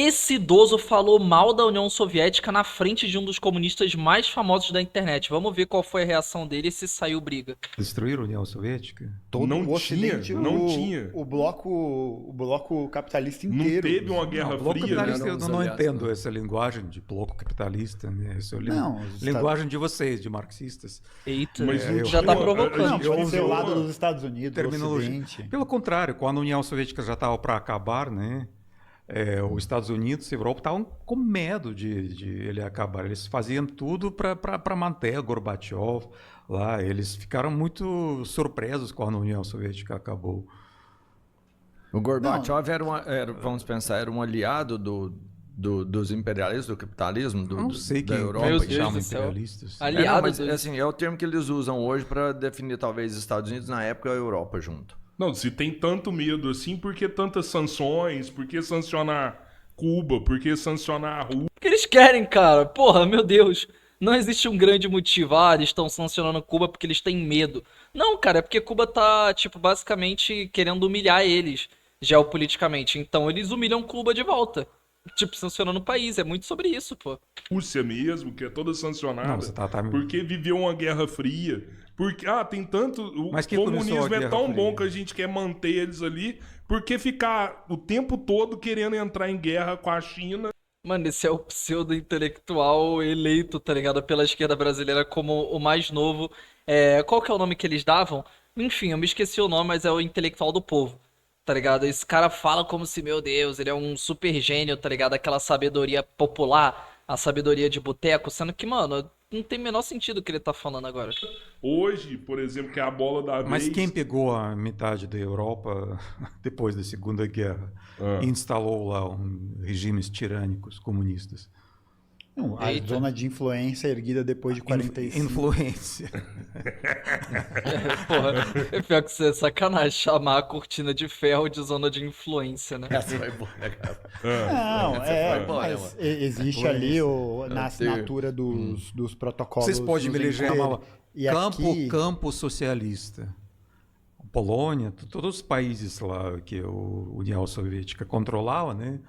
Esse idoso falou mal da União Soviética na frente de um dos comunistas mais famosos da internet. Vamos ver qual foi a reação dele e se saiu briga. Destruir a União Soviética? Todo Não o Ocidente, tinha, não tinha. o bloco capitalista Não inteiro. teve uma guerra Bloco fria, capitalista, né? eu não entendo essa linguagem de bloco capitalista, né? Essa é Não, linguagem de vocês, de marxistas. Eita, Mas não já tinha tá uma- provocando. Não, pode ser o usou lado uma dos Estados Unidos, do Terminologia. Ocidente. Pelo contrário, quando a União Soviética já estava para acabar, né? Os Estados Unidos e a Europa estavam com medo de ele acabar. Eles faziam tudo para manter Gorbachev lá. Eles ficaram muito surpresos quando a União Soviética acabou. O Gorbachev vamos pensar, era um aliado dos imperialistas, do capitalismo, Não sei da quem Europa. Meu que Deus chama do céu. imperialistas. Aliado mas dos- assim, é o termo que eles usam hoje para definir talvez os Estados Unidos, na época a Europa junto. Não, se tem tanto medo assim, por que tantas sanções? Por que sancionar Cuba? Por que sancionar a Rússia? O que eles querem, cara? Porra, meu Deus. Não existe um grande motivo. Ah, eles estão sancionando Cuba porque eles têm medo. Não, cara, é porque Cuba tá, tipo, basicamente querendo humilhar eles geopoliticamente. Então eles humilham Cuba de volta. Tipo, sancionando o país. É muito sobre isso, pô. Rússia mesmo, que é toda sancionada. Não, você tá- Porque viveu uma guerra fria. Porque, tem tanto. O Mas quem começou comunismo a é Guerra tão Fria? bom que a gente quer manter eles ali. Por que ficar o tempo todo querendo entrar em guerra com a China? Mano, esse é o pseudo-intelectual eleito, tá ligado? Pela esquerda brasileira como o mais novo. Qual que é o nome que eles davam? Enfim, eu me esqueci o nome, mas é o intelectual do povo, tá ligado? Esse cara fala como se, meu Deus, ele é um super gênio, tá ligado? Aquela sabedoria popular, a sabedoria de boteco, sendo que, mano, não tem o menor sentido o que ele tá falando agora. Hoje, por exemplo, que é a bola da Mas vez. quem pegou a metade da Europa depois da Segunda Guerra e instalou lá regimes tirânicos comunistas? Não, a Eita. zona de influência erguida depois de 45. Influência. Porra, é pior que isso é sacanagem, chamar a cortina de ferro de zona de influência, né? Essa foi boa, né, cara? Não, foi boa, né, mas existe ali na assinatura dos protocolos. Vocês podem me dos eleger encontros. E aqui, campo socialista. Polônia, todos os países lá que a União Soviética controlava, né?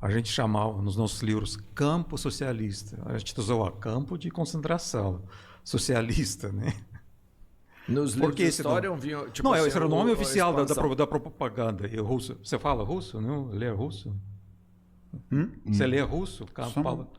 A gente chamava nos nossos livros campo socialista. A gente usava campo de concentração socialista, né? Nos Por livros que de esse história nome? vinham, tipo Não, assim, esse era o nome a oficial expansão. da propaganda. Russo. Você fala russo, não? Lê russo? Você lê russo?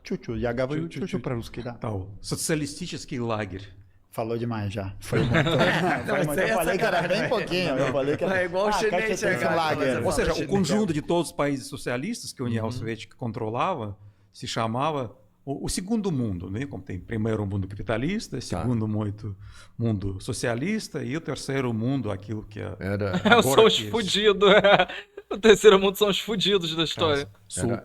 Чуть-чуть, я говорю чуть-чуть по-русски, да. Tal. Socialistischский лагерь. Falou demais já. Foi muito. Foi muito. Eu falei que era bem pouquinho. Eu falei que era É igual o chinês, esse cara, lager. Ou seja, Fala o conjunto de todos os países socialistas que a União Soviética controlava se chamava o segundo mundo, né? Como tem primeiro mundo capitalista, segundo mundo socialista e o terceiro mundo, aquilo que é Era... São os fudidos. O terceiro mundo são os fudidos da história.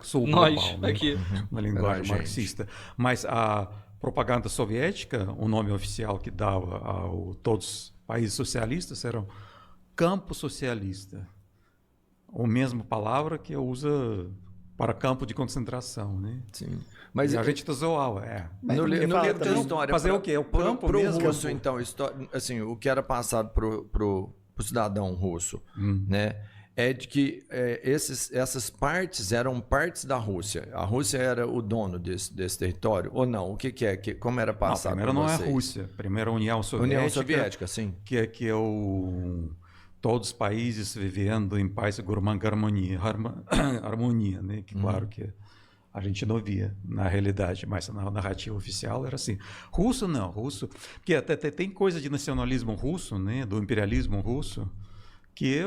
sul Nós, global, né? aqui. Uma linguagem Era a gente. marxista. Mas a propaganda soviética, o nome oficial que dava a todos os países socialistas era campo socialista. A mesma palavra que usa para campo de concentração, né? Sim. Mas E a gente zoava, no livro de história... fazer o quê? É o campo pro mesmo? russo, então, assim, o que era passado pro cidadão russo, né? É de que essas partes eram partes da Rússia. A Rússia era o dono desse território? Ou não? O que é? Como era Não, passado primeiro pra não é a vocês? Rússia. Primeiro a União Soviética. União Soviética, sim. Que é todos os países vivendo em paz e harmonia, né? Que claro que a gente não via na realidade, mas na narrativa oficial era assim. Russo não, porque até tem coisa de nacionalismo russo, né? Do imperialismo russo, que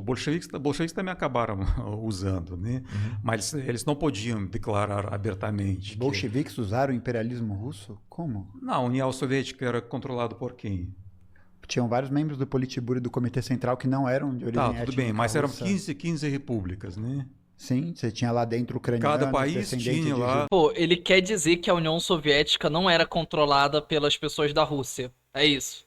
bolcheviques também acabaram usando, né? Mas eles não podiam declarar abertamente. Os bolcheviques usaram o imperialismo russo? Como? Não, a União Soviética era controlada por quem? Tinham vários membros do Politburo e do Comitê Central que não eram de origem Tá, étnica tudo bem, mas eram russa. 15 repúblicas, né? Sim, você tinha lá dentro ucranianos, Cada país descendentes tinha de lá. Pô, ele quer dizer que a União Soviética não era controlada pelas pessoas da Rússia. É isso.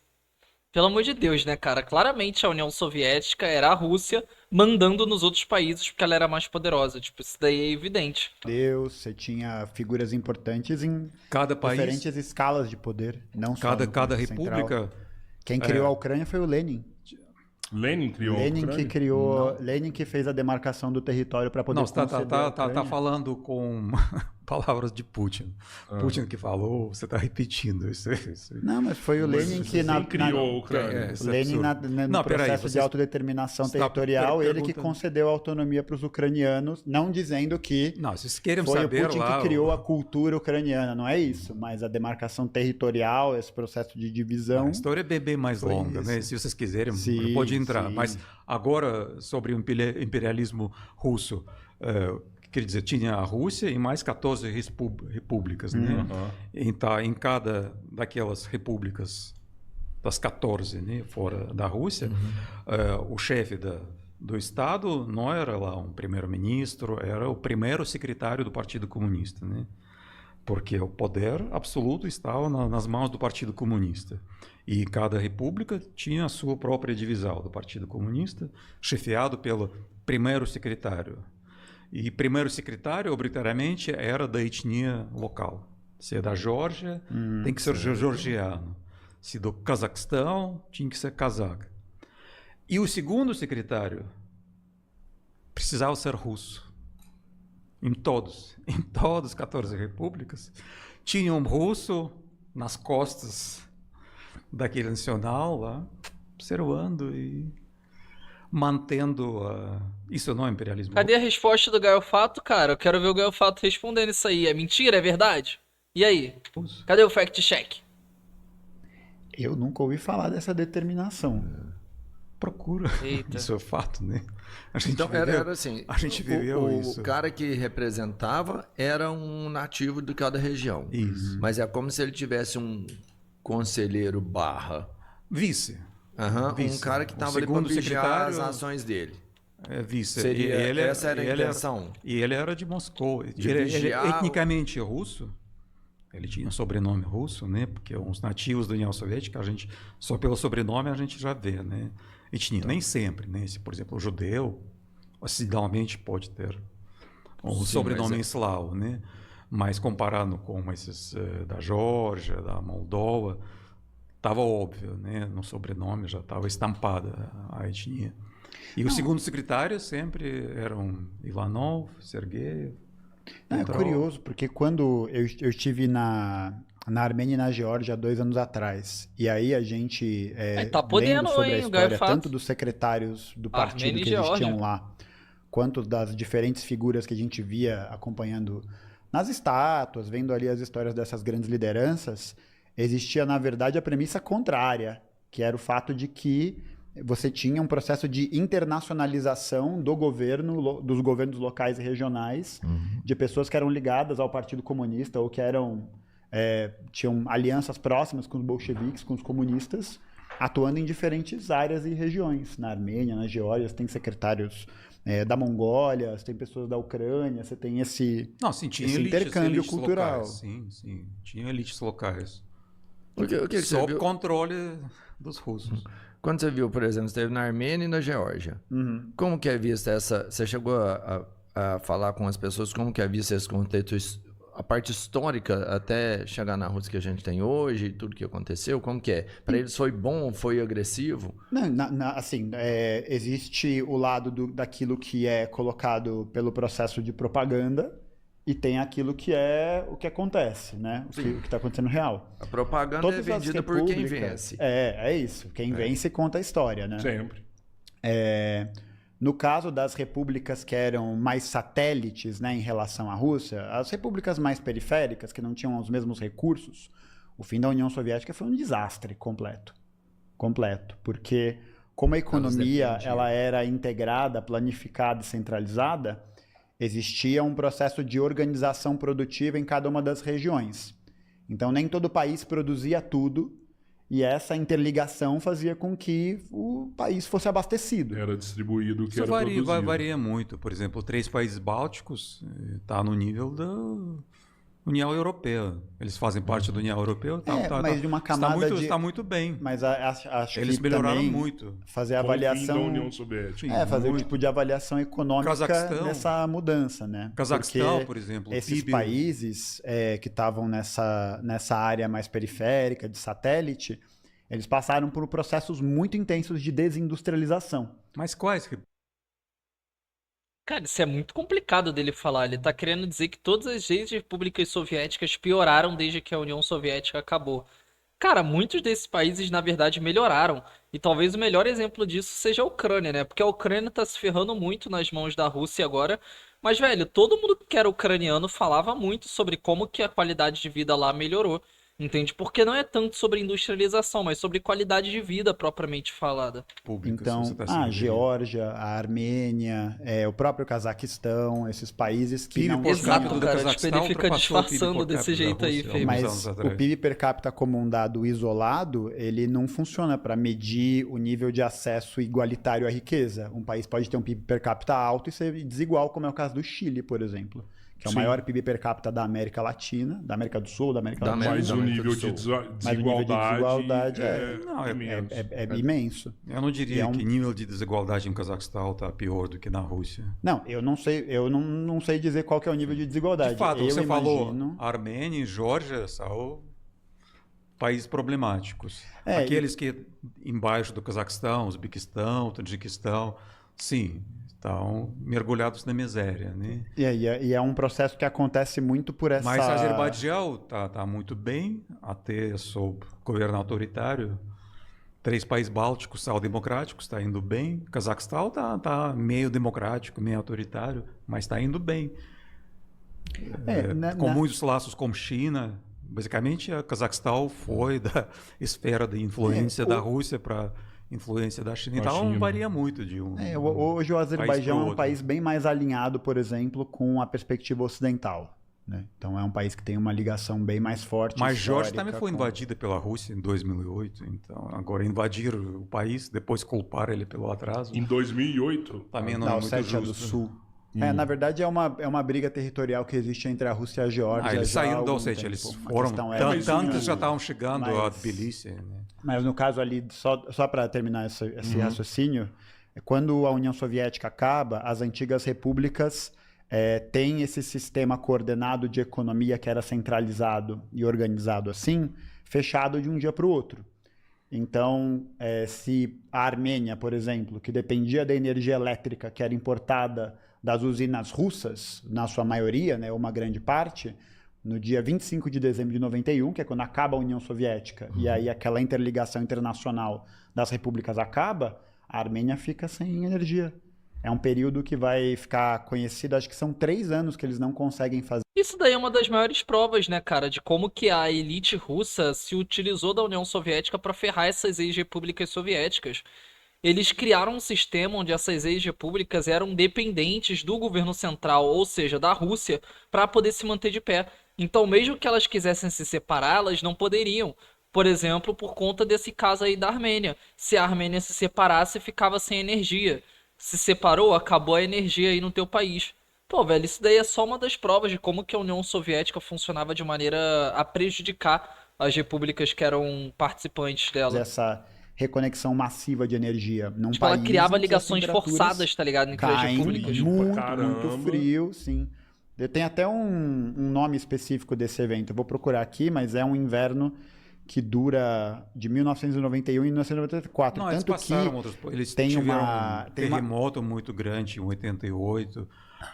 Pelo amor de Deus, né, cara? Claramente a União Soviética era a Rússia mandando nos outros países porque ela era mais poderosa. Tipo, isso daí é evidente. Deus, você tinha figuras importantes em Cada país, diferentes escalas de poder, não só no cada Comitê Central. república. Quem criou a Ucrânia foi o Lenin. Lenin criou a Lenin que Ucrânia? criou, Lenin que fez a demarcação do território para poder Não, você conceder a tá Ucrânia. falando com palavras de Putin. Putin que falou, você está repetindo isso. Não, mas foi o Lenin que Quem criou a Ucrânia? o Lenin no Não, peraí, processo de vocês- autodeterminação você está territorial, ele que perguntando- concedeu autonomia para os ucranianos, não dizendo que Não, vocês querem foi o saber Putin lá... que criou a cultura ucraniana, não é isso, mas a demarcação territorial, esse processo de divisão. A história é bem mais Foi longa, né? isso. Se vocês quiserem, Sim, pode entrar. sim. Mas agora, sobre o imperialismo russo, quer dizer, tinha a Rússia e mais 14 repúblicas, né? Então, em cada daquelas repúblicas, das 14, né, fora da Rússia, o chefe do Estado não era lá um primeiro-ministro, era o primeiro secretário do Partido Comunista, né? Porque o poder absoluto estava nas mãos do Partido Comunista. E cada república tinha a sua própria divisão do Partido Comunista, chefiado pelo primeiro secretário. E primeiro secretário, obrigatoriamente, era da etnia local. Se é da Geórgia, tem que ser georgiano. Se do Cazaquistão, tinha que ser cazaque. E o segundo secretário precisava ser russo. Em todas as 14 repúblicas, tinha um russo nas costas daquele nacional lá, observando e mantendo isso não é imperialismo. Cadê a resposta do Gaio Fato, cara? Eu quero ver o Gaio Fato respondendo isso aí. É mentira? É verdade? E aí? russo. Cadê o fact-check? Eu nunca ouvi falar dessa determinação. Procura. Eita. Isso é fato, né? A gente Então, viveu, era assim, a gente viveu isso. O cara que representava era um nativo de cada região. Isso. Mas é como se ele tivesse um conselheiro barra. Vice. Aham, Vice. um cara que O estava ali para segundo vigiar secretário- as ações dele. É vice. Seria, E essa era a ele intenção. E ele era de Moscou. De Ele vigiar o- etnicamente russo. Ele tinha um sobrenome russo, né? Porque os nativos da União Soviética, a gente só pelo sobrenome a gente já vê, né? Etnia. Nem sempre, né? Se, por exemplo, o judeu, ocidentalmente pode ter um Sim, sobrenome mas eslavo, né? Mas comparado com esses da Geórgia, da Moldova, estava óbvio, né? No sobrenome já estava estampada a etnia. E o segundo secretário sempre eram Ivanov, Sergei. É Petrov. curioso, porque quando eu estive na Armênia e na Geórgia há 2 anos atrás, e aí a gente tá podendo, lendo sobre a hein, o Gaio história Fato. tanto dos secretários do partido Armênia e que existiam Geórgia. lá, quanto das diferentes figuras que a gente via acompanhando nas estátuas, vendo ali as histórias dessas grandes lideranças, existia, na verdade, a premissa contrária, que era o fato de que você tinha um processo de internacionalização do governo, dos governos locais e regionais, de pessoas que eram ligadas ao Partido Comunista ou que tinham alianças próximas com os bolcheviques, com os comunistas, atuando em diferentes áreas e regiões. Na Armênia, na Geórgia, você tem secretários da Mongólia, você tem pessoas da Ucrânia, você tem esse Não, sim, tinha esse elites, intercâmbio elites cultural. locais. Sim, sim. Tinha elites locais. O que você Sob viu? controle dos russos. Quando você viu, por exemplo, você esteve na Armênia e na Geórgia. Como que é vista essa... Você chegou a falar com as pessoas como que é vista esse contexto, a parte histórica até chegar na Rússia que a gente tem hoje, tudo que aconteceu, como que é? Para eles foi bom, foi agressivo? Não, assim, existe o lado daquilo que é colocado pelo processo de propaganda e tem aquilo que é o que acontece, né? O que está acontecendo real. A propaganda Todas é as vendida por quem repúblicas- vence. É isso. Quem vence conta a história, né? Sempre. No caso das repúblicas que eram mais satélites, né, em relação à Rússia, as repúblicas mais periféricas, que não tinham os mesmos recursos, o fim da União Soviética foi um desastre completo. Completo. Porque como a economia dependiam. ela era integrada, planificada e centralizada, existia um processo de organização produtiva em cada uma das regiões. Então, nem todo país produzia tudo, e essa interligação fazia com que o país fosse abastecido. Era distribuído o que Isso era varia, produzido. varia muito. Por exemplo, 3 países bálticos está no nível da União Europeia. Eles fazem parte da União Europeia. Mas de uma camada está muito bem. Mas acho Eles que melhoraram também muito. fazer a Com o fim da avaliação... União Soviética. Sim, fazer o muito. tipo de avaliação econômica Cazaquistão. dessa mudança, né? Cazaquistão, Porque por exemplo. esses PIB, países que estavam nessa área mais periférica, de satélite, Eles passaram por processos muito intensos de desindustrialização. Mas quais? Cara, isso é muito complicado dele falar. Ele tá querendo dizer que todas as ex-repúblicas soviéticas pioraram desde que a União Soviética acabou. Cara, muitos desses países, na verdade, melhoraram. E talvez o melhor exemplo disso seja a Ucrânia, né? Porque a Ucrânia tá se ferrando muito nas mãos da Rússia agora. Mas, velho, todo mundo que era ucraniano falava muito sobre como que a qualidade de vida lá melhorou. Entende? Porque não é tanto sobre industrialização, mas sobre qualidade de vida propriamente falada. Públicas, Então, você tá se a referindo. Geórgia, a Armênia, o próprio Cazaquistão, esses países que PIB não por tinham... Exato, capita do cara. Cazaquistão Tipo, ele fica ultrapassou o PIB disfarçando por desse capita da jeito aí, Rússia há Fê. alguns Mas anos o atrás. PIB per capita como um dado isolado, ele não funciona para medir o nível de acesso igualitário à riqueza. Um país pode ter um PIB per capita alto e ser desigual, como é o caso do Chile, por exemplo, que é o Sim. maior PIB per capita da América Latina, da América do Sul, da América Da Latina. Mas o América nível do de Sul. Mas o nível de desigualdade Não, é imenso. é imenso. Eu não diria E é um- que nível de desigualdade no Cazaquistão está pior do que na Rússia. Não, eu não sei dizer qual que é o nível de desigualdade. De fato, eu você falou, imagino... Armênia e Geórgia são países problemáticos. É, Aqueles que embaixo do Cazaquistão, Uzbequistão, Tajiquistão, sim, estão mergulhados na miséria, né? E é um processo que acontece muito por essa... Mas Azerbaijão tá muito bem, até sob governo autoritário. 3 países bálticos são democráticos, está indo bem. Cazaquistão tá meio democrático, meio autoritário, mas está indo bem. Com muitos laços com China. Basicamente, o Cazaquistão foi da esfera de influência da Rússia para influência da China. Da Então, China. varia muito de um Hoje o Azerbaijão é um outro. país bem mais alinhado, por exemplo, com a perspectiva ocidental, né? Então é um país que tem uma ligação bem mais forte. Mas Geórgia histórica também foi com- invadida pela Rússia em 2008. Então, agora invadir o país, depois culpar ele pelo atraso, Em 2008, também não da é muito Ossétia do justo. Sul. Na verdade, é uma briga territorial que existe entre a Rússia e a Geórgia. Eles já há saíram da algum Ossétia, tempo. eles A foram. questão mas Tantos o- já estavam chegando a mas- Tbilisi. Né? Mas no caso ali, só para terminar esse raciocínio, quando a União Soviética acaba, as antigas repúblicas têm esse sistema coordenado de economia que era centralizado e organizado assim, fechado de um dia para o outro. Então, se a Armênia, por exemplo, que dependia da energia elétrica que era importada das usinas russas, na sua maioria, né, uma grande parte, no dia 25 de dezembro de 91, que é quando acaba a União Soviética, e aí aquela interligação internacional das repúblicas acaba, a Armênia fica sem energia. É um período que vai ficar conhecido, acho que são 3 anos que eles não conseguem fazer. Isso daí é uma das maiores provas, né, cara, de como que a elite russa se utilizou da União Soviética para ferrar essas ex-repúblicas soviéticas. Eles criaram um sistema onde essas ex-repúblicas eram dependentes do governo central, ou seja, da Rússia, para poder se manter de pé. Então, mesmo que elas quisessem se separar, elas não poderiam. Por exemplo, por conta desse caso aí da Armênia. Se a Armênia se separasse, ficava sem energia. Se separou, acabou a energia aí no teu país. Pô, velho, isso daí é só uma das provas de como que a União Soviética funcionava de maneira a prejudicar as repúblicas que eram participantes dela. Essa reconexão massiva de energia num Tipo, ela país criava em que as ligações temperaturas forçadas, tá ligado? Entre as caem repúblicas. muito, Caramba. muito frio, sim. Tem até um nome específico desse evento. Eu vou procurar aqui, mas é um inverno que dura de 1991 e 1994. Não, eles Tanto passaram que outros. Eles tem tiveram uma- um tem uma- terremoto muito grande em 88.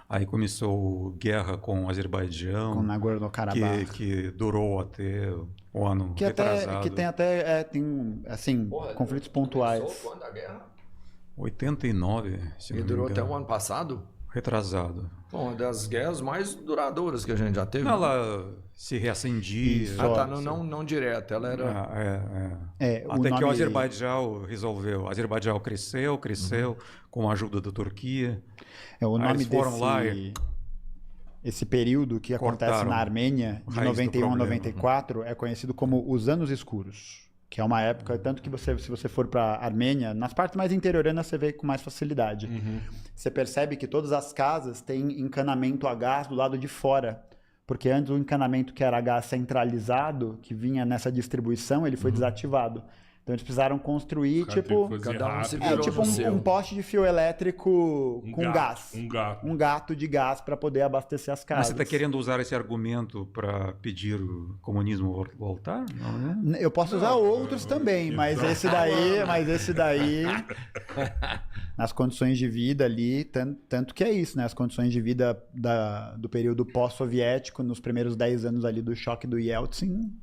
Aí começou guerra com o Azerbaijão, com Nagorno-Karabakh. que durou até o ano Que retrasado. tem até assim, conflitos pontuais. Quando a guerra? 89, se E não me durou até engano. o ano passado? Retrasado. Bom, uma das guerras mais duradouras que a gente já teve. Ela se reacendia. Isso. Ah, tá, não direto. Ela era. O Até que o nome- Azerbaijão resolveu. O Azerbaijão cresceu com a ajuda da Turquia. O Aí nome eles foram lá esse período que acontece cortaram na Armênia, de raiz do 91 a problema. 94, é conhecido como os Anos Escuros. Que é uma época, tanto que se você for para a Armênia, nas partes mais interioranas você vê com mais facilidade. Você percebe que todas as casas têm encanamento a gás do lado de fora. Porque antes o encanamento que era a gás centralizado, que vinha nessa distribuição, ele foi desativado. Então eles precisaram construir, Os caras tipo, têm que fazer cada um rápido. se virou tipo no seu. um poste de fio elétrico com gás. Um gato. Um gato de gás para poder abastecer as Mas casas. você está querendo usar esse argumento para pedir o comunismo voltar? Não, né? Eu posso usar outros também, mas esse daí, nas condições de vida ali, tanto que é isso, né? As condições de vida do período pós-soviético, nos primeiros 10 anos ali do choque do Yeltsin,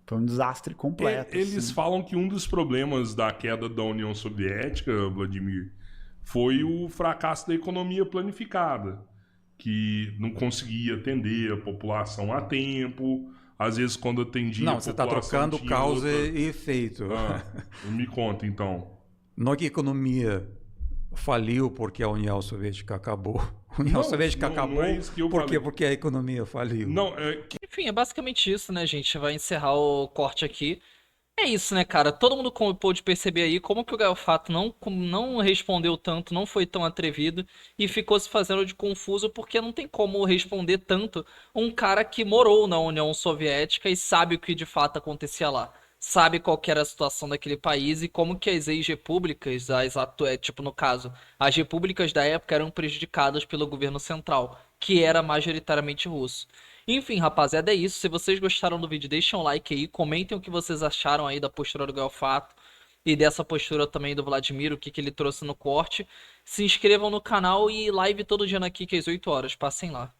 foi um desastre completo. Eles assim. falam que um dos problemas da queda da União Soviética, Vladimir, foi o fracasso da economia planificada, que não conseguia atender a população a tempo. Às vezes, quando atendia Não, a você está população, trocando tinha causa outra... e efeito. Me conta, então. Não é que a economia faliu porque a União Soviética acabou. A União Não, Soviética não acabou é isso que eu por quê? falei. Porque a economia faliu. Não, Enfim, é basicamente isso, né, gente? Vai encerrar o corte aqui. É isso, né, cara? Todo mundo pôde perceber aí como que o Gaio Fato não respondeu tanto, não foi tão atrevido e ficou se fazendo de confuso porque não tem como responder tanto um cara que morou na União Soviética e sabe o que de fato acontecia lá. Sabe qual que era a situação daquele país e como que as ex-repúblicas, tipo no caso, as repúblicas da época eram prejudicadas pelo governo central, que era majoritariamente russo. Enfim, rapaziada, é isso. Se vocês gostaram do vídeo, deixem um like aí, comentem o que vocês acharam aí da postura do Gaio Fato e dessa postura também do Vladimir, o que ele trouxe no corte. Se inscrevam no canal e live todo dia aqui, que é às 8 horas. Passem lá.